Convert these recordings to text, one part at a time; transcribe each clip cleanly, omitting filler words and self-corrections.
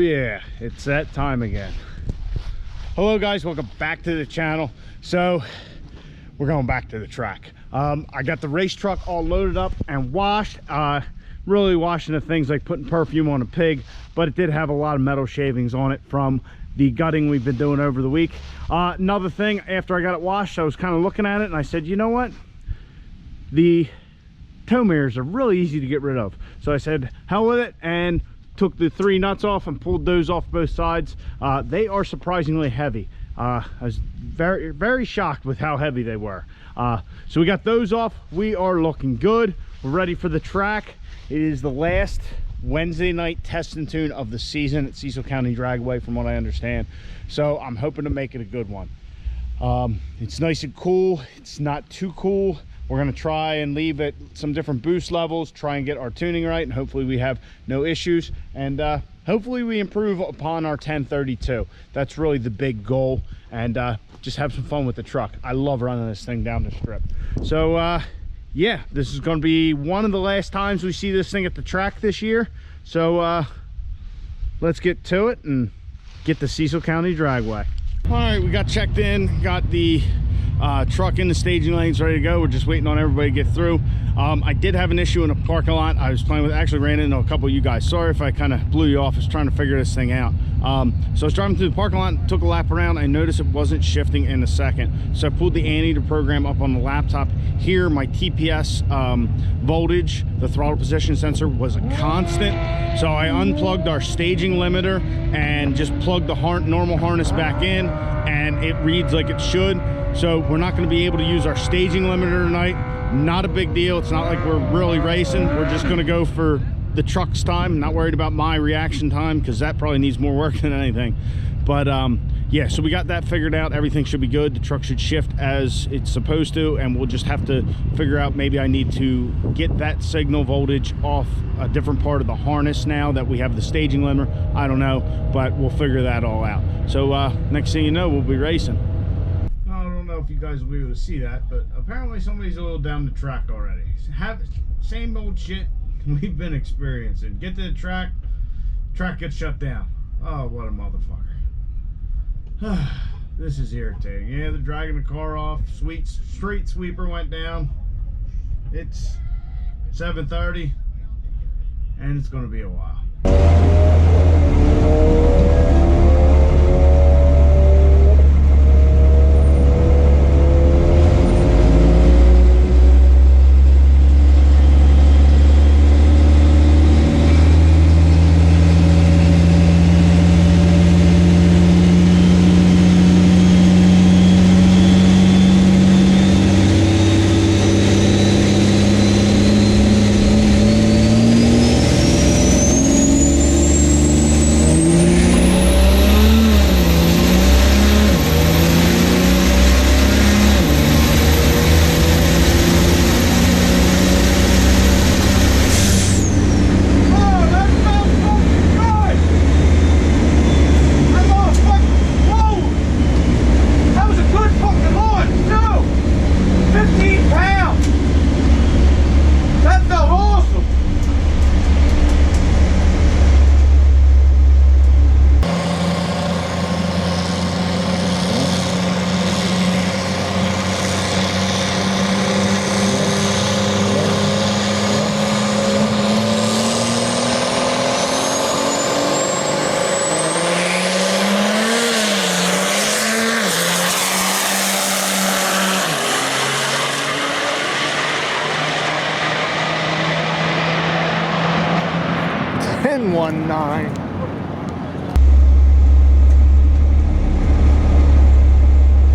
yeah, it's that time again. Hello guys, welcome back to the channel. So we're going back to the track. I got the race truck all loaded up and washed. Really washing the things like putting perfume on a pig, but it did have a lot of metal shavings on it from the gutting we've been doing over the week. Another thing, after I got it washed, I was kind of looking at it and I said, you know what, the tow mirrors are really easy to get rid of. So I said, hell with it, and took the 3 nuts off and pulled those off both sides. They are surprisingly heavy. I was very shocked with how heavy they were. So we got those off. We are looking good. We're ready for the track. It is the last Wednesday night test and tune of the season at Cecil County Dragway, from what I understand. So I'm hoping to make it a good one. It's nice and cool. It's not too cool. We're going to try and leave at some different boost levels, try and get our tuning right, and hopefully we have no issues, and hopefully we improve upon our 1032. That's really the big goal, and just have some fun with the truck. I love running this thing down the strip. So yeah, this is going to be one of the last times we see this thing at the track this year. So let's get to it and get the Cecil County Dragway. All right, we got checked in, got the truck in the staging lanes ready to go. We're just waiting on everybody to get through. I did have an issue in a parking lot. I was playing with, actually ran into a couple of you guys. Sorry if I kind of blew you off. I was trying to figure this thing out. So I was driving through the parking lot, took a lap around. I noticed it wasn't shifting in a second. So I pulled the anteater program up on the laptop. Here, my TPS voltage, the throttle position sensor, was a constant. So I unplugged our staging limiter and just plugged the normal harness back in, and it reads like it should. So we're not going to be able to use our staging limiter tonight. Not a big deal. It's not like we're really racing. We're just going to go for the truck's time. Not worried about my reaction time, because that probably needs more work than anything. But yeah, so we got that figured out. Everything should be good. The truck should shift as it's supposed to, and we'll just have to figure out, maybe I need to get that signal voltage off a different part of the harness now that we have the staging limiter. I don't know, but we'll figure that all out. So next thing you know, we'll be racing. I don't know if you guys will be able to see that, but apparently somebody's a little down the track already. Same old shit we've been experiencing. Get to the track gets shut down. Oh, what a motherfucker. This is irritating. Yeah, they're dragging the car off. Street sweeper went down. It's 7:30, and it's going to be a while.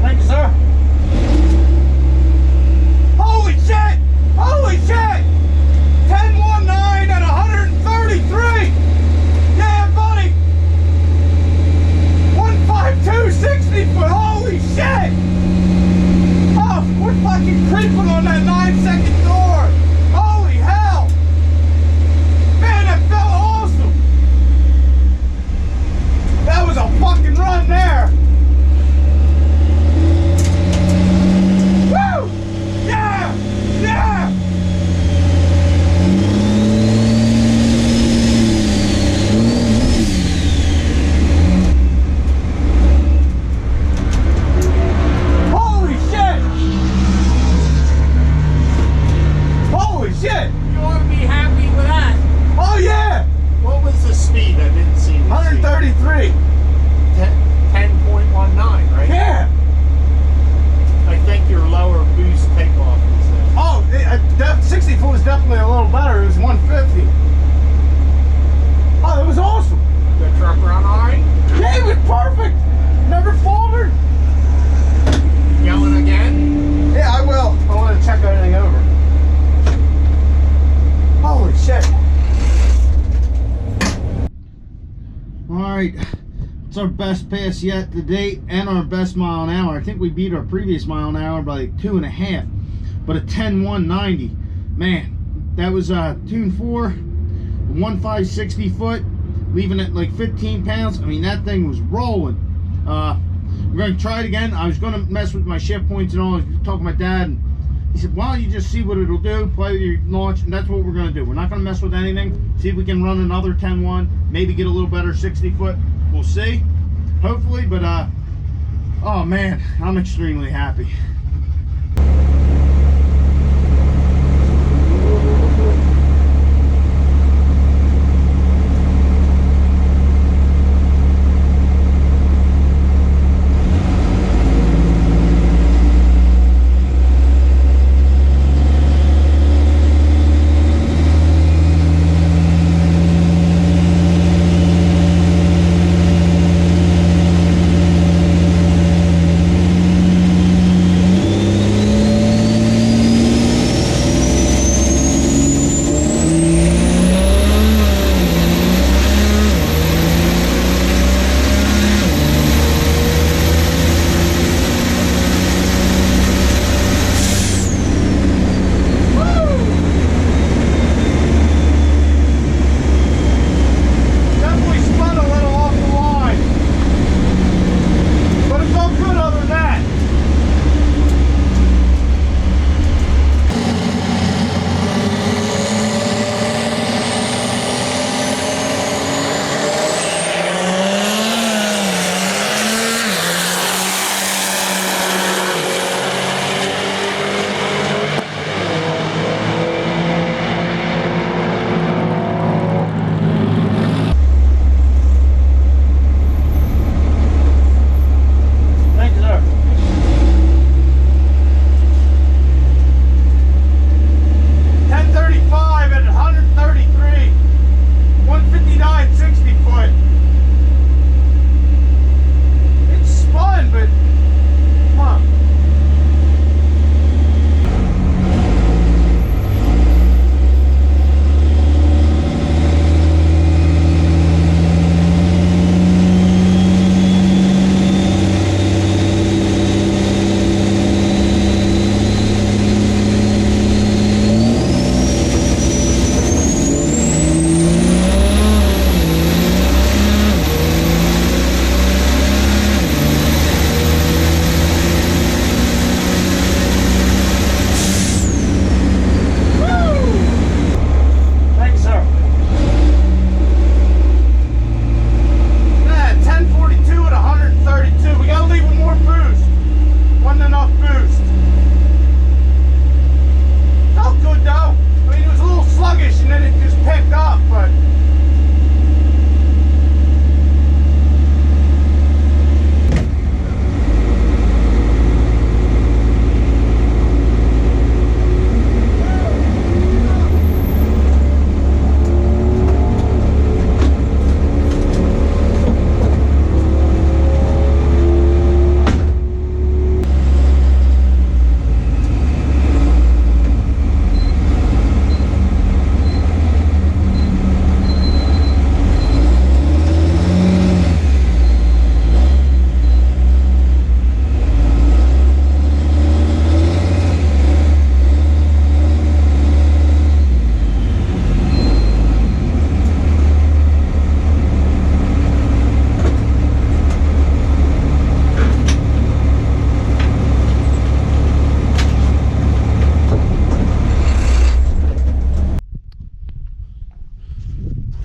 Thank you, sir. Holy shit! Holy shit! 1019 at 133! Yeah, buddy! 15260 foot! Holy shit! Oh, we're fucking creeping on that 9-second door! Holy hell! Man, that felt awesome! That was a fucking run there! Woo! Yeah! Yeah! That's our best pass yet to date and our best mile an hour. I think we beat our previous mile an hour by like 2.5, but a 10.190. Man, that was tune 4, 1.560 foot, leaving it like 15 pounds. I mean, that thing was rolling. We're going to try it again. I was going to mess with my shift points and all. I was talking to my dad, and he said, why don't you just see what it'll do, play with your launch, and that's what we're going to do. We're not going to mess with anything. See if we can run another 10.1, maybe get a little better 60 foot. We'll see, hopefully, but oh man, I'm extremely happy.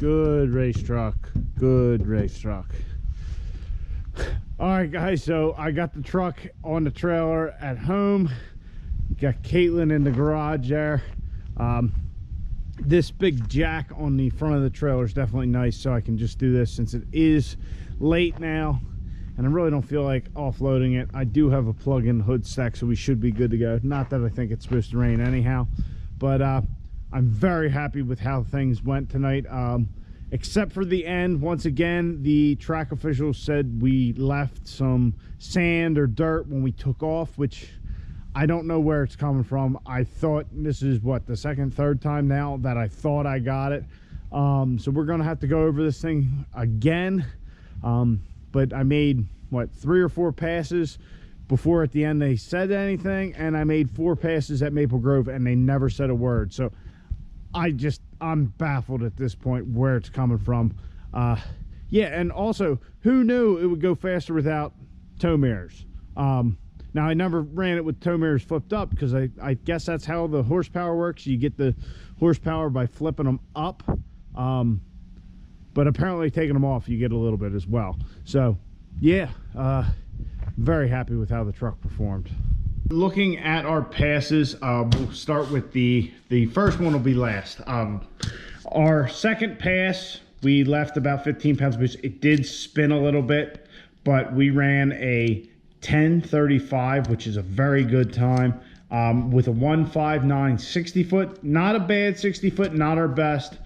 Good race truck. Good race truck. All right, guys, so I got the truck on the trailer at home. Got Caitlin in the garage there. This big jack on the front of the trailer is definitely nice, so I can just do this since it is late now and I really don't feel like offloading it. I do have a plug-in hood stack, so we should be good to go. Not that I think it's supposed to rain anyhow, but I'm very happy with how things went tonight, except for the end. Once again, the track officials said we left some sand or dirt when we took off, which I don't know where it's coming from. I thought, this is what, the second, third time now that I thought I got it. So we're gonna have to go over this thing again. but I made what, 3 or 4 passes before at the end they said anything, and I made 4 passes at Maple Grove and they never said a word. So I'm baffled at this point where it's coming from. Yeah, and also, who knew it would go faster without tow mirrors? Now, I never ran it with tow mirrors flipped up because I guess that's how the horsepower works. You get the horsepower by flipping them up. But apparently taking them off, you get a little bit as well. So, yeah, very happy with how the truck performed. Looking at our passes, we'll start with the first one will be last. Our second pass, we left about 15 pounds of boost. It did spin a little bit, but we ran a 10:35, which is a very good time, with a 1:59 60 foot. Not a bad 60 foot, not our best.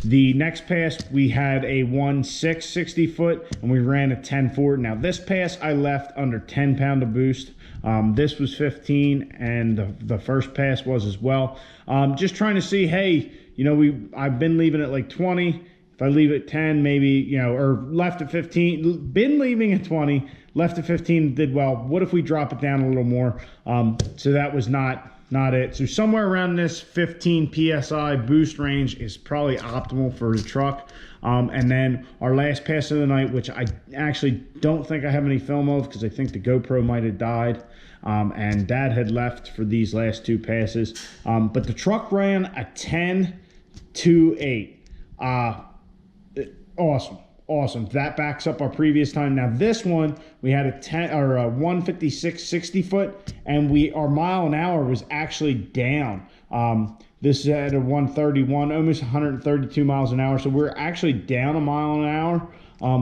The next pass, we had a 1:6 60 foot, and we ran a 10:4. Now this pass, I left under 10 pound of boost. This was 15, and the first pass was as well. Just trying to see, hey, you know, I've been leaving at like 20. If I leave at 10, maybe, you know, or left at 15, been leaving at 20, left at 15, did well. What if we drop it down a little more? So that was not it. So somewhere around this 15 PSI boost range is probably optimal for the truck. And then our last pass of the night, which I actually don't think I have any film of because I think the GoPro might have died. And Dad had left for these last 2 passes. But the truck ran a 10:28. Awesome. That backs up our previous time. Now this one, we had a 1:56 60 foot, and our mile an hour was actually down. This is at a 1:31, almost 132 miles an hour. So we're actually down a mile an hour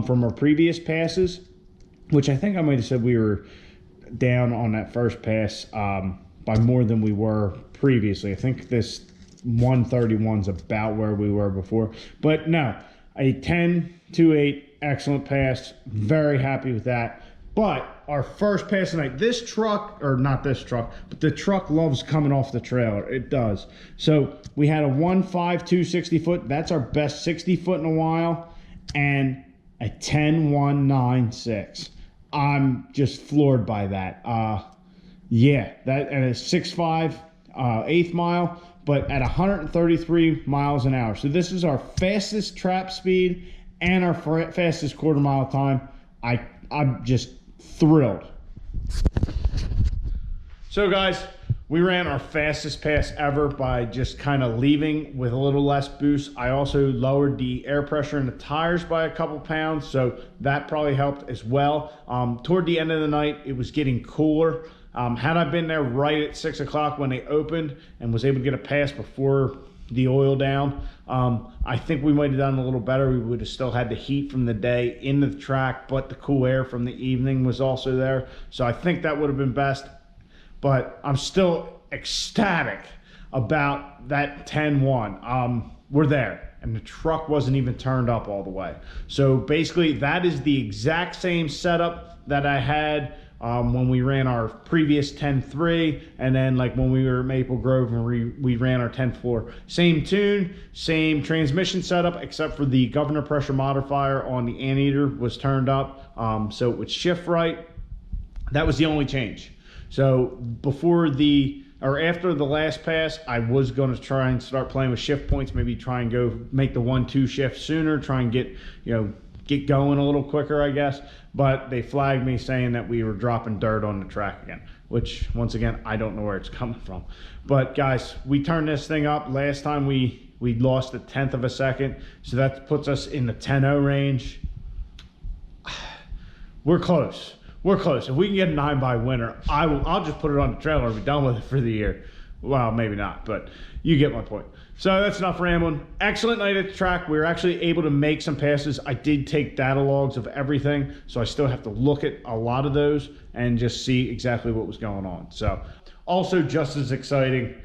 from our previous passes, which I think I might have said we were down on that first pass by more than we were previously. I think this 1:31 is about where we were before, but no. A 10:28, excellent pass. Very happy with that. But our first pass tonight, this truck, or not this truck, but the truck loves coming off the trailer. It does. So we had a 1:52 60 foot. That's our best 60 foot in a while. And a 10:196. I'm just floored by that. Yeah, that and a 6.5 eighth mile. But at 133 miles an hour. So this is our fastest trap speed and our fastest quarter mile time. I'm just thrilled. So guys, we ran our fastest pass ever by just kind of leaving with a little less boost. I also lowered the air pressure in the tires by a couple pounds, so that probably helped as well. Toward the end of the night, it was getting cooler. Had I been there right at 6 o'clock when they opened and was able to get a pass before the oil down, I think we might have done a little better. We would have still had the heat from the day into the track, but the cool air from the evening was also there. So I think that would have been best. But I'm still ecstatic about that 10:1. We're there, and the truck wasn't even turned up all the way. So basically, that is the exact same setup that I had when we ran our previous 10.3, and then like when we were at Maple Grove and we ran our 10.4. Same tune, same transmission setup, except for the governor pressure modifier on the anteater was turned up, so it would shift right. That was the only change. So after the last pass, I was going to try and start playing with shift points, maybe try and go make the 1-2 shift sooner, try and get going a little quicker, I guess. But they flagged me saying that we were dropping dirt on the track again, which once again, I don't know where it's coming from. But guys, we turned this thing up. Last time we lost a 1/10 of a second. So that puts us in the 10.0 range. We're close. We're close. If we can get a 9x winner, I'll just put it on the trailer and be done with it for the year. Well, maybe not, but you get my point. So that's enough rambling. Excellent night at the track. We were actually able to make some passes. I did take data logs of everything, so I still have to look at a lot of those and just see exactly what was going on. So also just as exciting,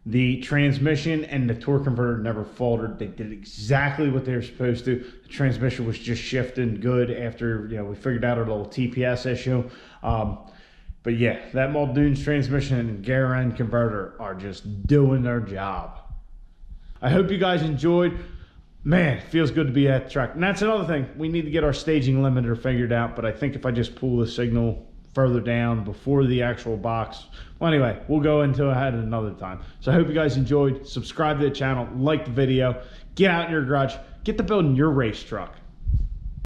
the transmission and the torque converter never faltered. They did exactly what they were supposed to. The transmission was just shifting good after we figured out our little TPS issue. But yeah, that Muldoon's transmission and Garand converter are just doing their job. I hope you guys enjoyed. man, feels good to be at the track. And that's another thing. We need to get our staging limiter figured out, but I think if I just pull the signal further down before the actual box. Well, anyway, we'll go into it another time. So I hope you guys enjoyed. Subscribe to the channel, like the video, get out in your garage, get to building your race truck.